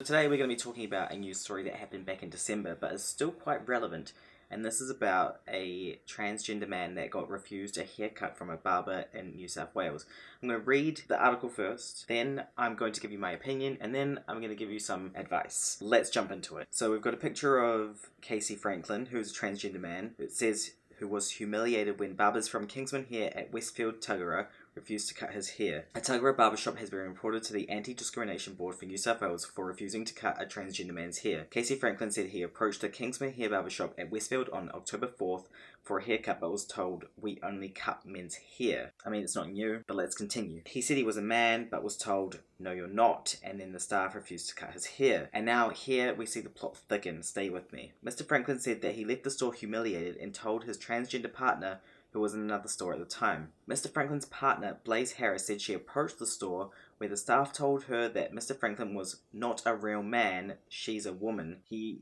Today we're going to be talking about a news story that happened back in December but is still quite relevant, and this is about a transgender man that got refused a haircut from a barber in New South Wales. I'm going to read the article first, then I'm going to give you my opinion, and then I'm going to give you some advice. Let's jump into it. So we've got a picture of Casey Franklin, who's a transgender man. It says who was humiliated when barbers from Kingsman Hair at Westfield Tuggerah refused to cut his hair. A Tuggerah barbershop has been reported to the Anti-Discrimination Board for New South Wales for refusing to cut a transgender man's hair. Casey Franklin said he approached the Kingsman Hair barbershop at Westfield on October 4th for a haircut but was told, "We only cut men's hair." I mean, it's not new, but let's continue. He said he was a man but was told, "No, you're not," and then the staff refused to cut his hair. And now here we see the plot thicken. Stay with me. Mr. Franklin said that he left the store humiliated and told his transgender partner, who was in another store at the time. Mr. Franklin's partner, Blaze Harris, said she approached the store where the staff told her that Mr. Franklin was not a real man, she's a woman. He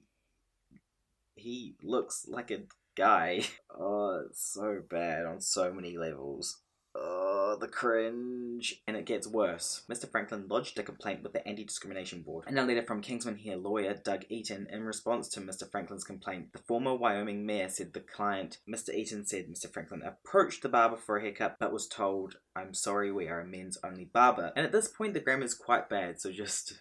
looks like a guy. Oh, it's so bad on so many levels. Oh, the cringe. And it gets worse. Mr. Franklin lodged a complaint with the Anti-Discrimination Board. In a letter from Kingsman Hair lawyer Doug Eaton, in response to Mr. Franklin's complaint, the former Wyoming mayor said the client, Mr. Eaton, said Mr. Franklin approached the barber for a haircut but was told, "I'm sorry, we are a men's only barber." And at this point the grammar is quite bad, so just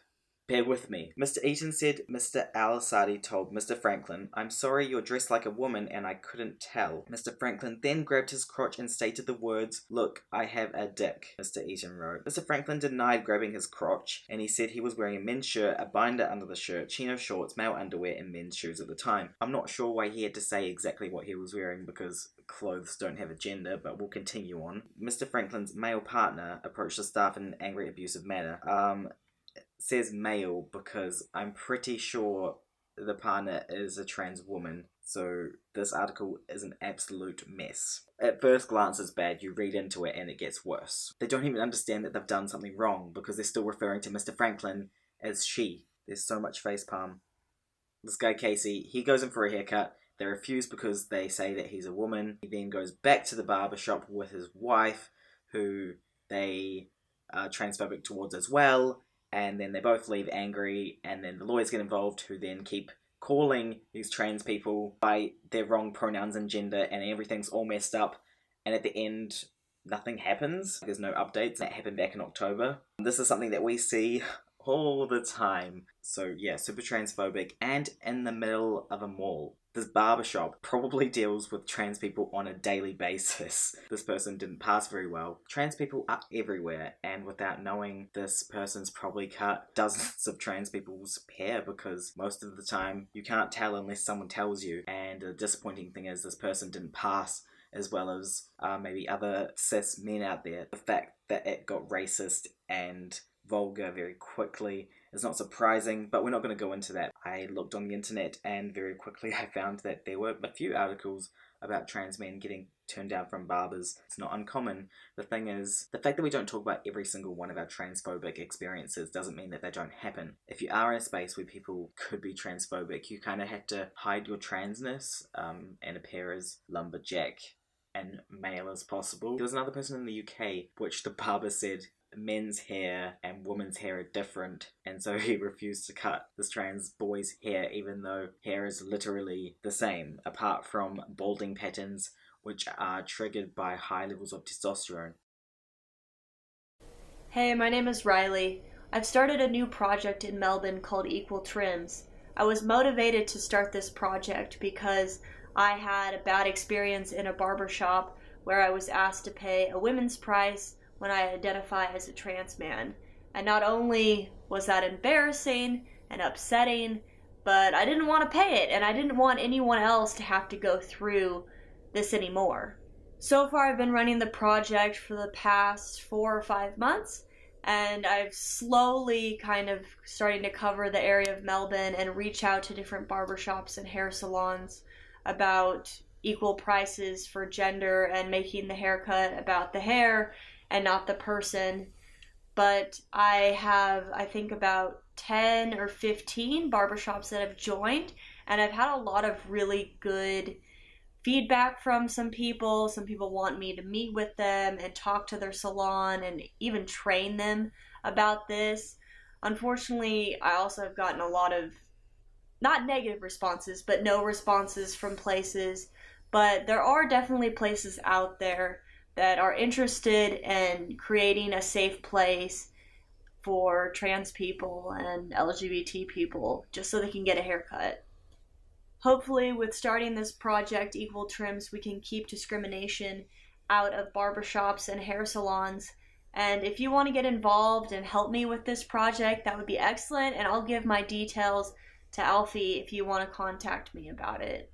bear with me. Mr. Eaton said Mr. Al-Asadi told Mr. Franklin, "I'm sorry, you're dressed like a woman and I couldn't tell." Mr. Franklin then grabbed his crotch and stated the words, "Look, I have a dick," Mr. Eaton wrote. Mr. Franklin denied grabbing his crotch, and he said he was wearing a men's shirt, a binder under the shirt, chino shorts, male underwear, and men's shoes at the time. I'm not sure why he had to say exactly what he was wearing because clothes don't have a gender, but we'll continue on. Mr. Franklin's male partner approached the staff in an angry, abusive manner. Says male because I'm pretty sure the partner is a trans woman, so this article is an absolute mess. At first glance it's bad, you read into it and it gets worse. They don't even understand that they've done something wrong because they're still referring to Mr. Franklin as she. There's so much facepalm. This guy Casey, he goes in for a haircut. They refuse because they say that he's a woman. He then goes back to the barber shop with his wife, who they are transphobic towards as well. And then they both leave angry, and then the lawyers get involved, who then keep calling these trans people by their wrong pronouns and gender, and everything's all messed up. And at the end, nothing happens. There's no updates. That happened back in October. This is something that we see all the time. So yeah, super transphobic, and in the middle of a mall. This barbershop probably deals with trans people on a daily basis. This person didn't pass very well. Trans people are everywhere, and without knowing, this person's probably cut dozens of trans people's hair because most of the time you can't tell unless someone tells you. And the disappointing thing is this person didn't pass, as well as maybe other cis men out there. The fact that it got racist and vulgar very quickly is not surprising, but we're not going to go into that. I looked on the internet and very quickly I found that there were a few articles about trans men getting turned down from barbers. It's not uncommon. The thing is, the fact that we don't talk about every single one of our transphobic experiences doesn't mean that they don't happen. If you are in a space where people could be transphobic, you kind of have to hide your transness and appear as lumberjack and male as possible. There was another person in the UK which the barber said men's hair and women's hair are different, and so he refused to cut this trans boy's hair even though hair is literally the same, apart from balding patterns which are triggered by high levels of testosterone. Hey, my name is Riley. I've started a new project in Melbourne called Equal Trims. I was motivated to start this project because I had a bad experience in a barbershop where I was asked to pay a women's price when I identify as a trans man. And not only was that embarrassing and upsetting, but I didn't want to pay it, and I didn't want anyone else to have to go through this anymore. So far I've been running the project for the past 4 or 5 months, and I've slowly kind of starting to cover the area of Melbourne and reach out to different barbershops and hair salons about equal prices for gender and making the haircut about the hair and not the person. But I have, I think, about 10 or 15 barbershops that have joined, and I've had a lot of really good feedback from some people. Some people want me to meet with them and talk to their salon and even train them about this. Unfortunately, I also have gotten a lot of, not negative responses, but no responses from places. But there are definitely places out there that are interested in creating a safe place for trans people and LGBT people just so they can get a haircut. Hopefully, with starting this project, Equal Trims, we can keep discrimination out of barbershops and hair salons. And if you want to get involved and help me with this project, that would be excellent. And I'll give my details to Alfie if you want to contact me about it.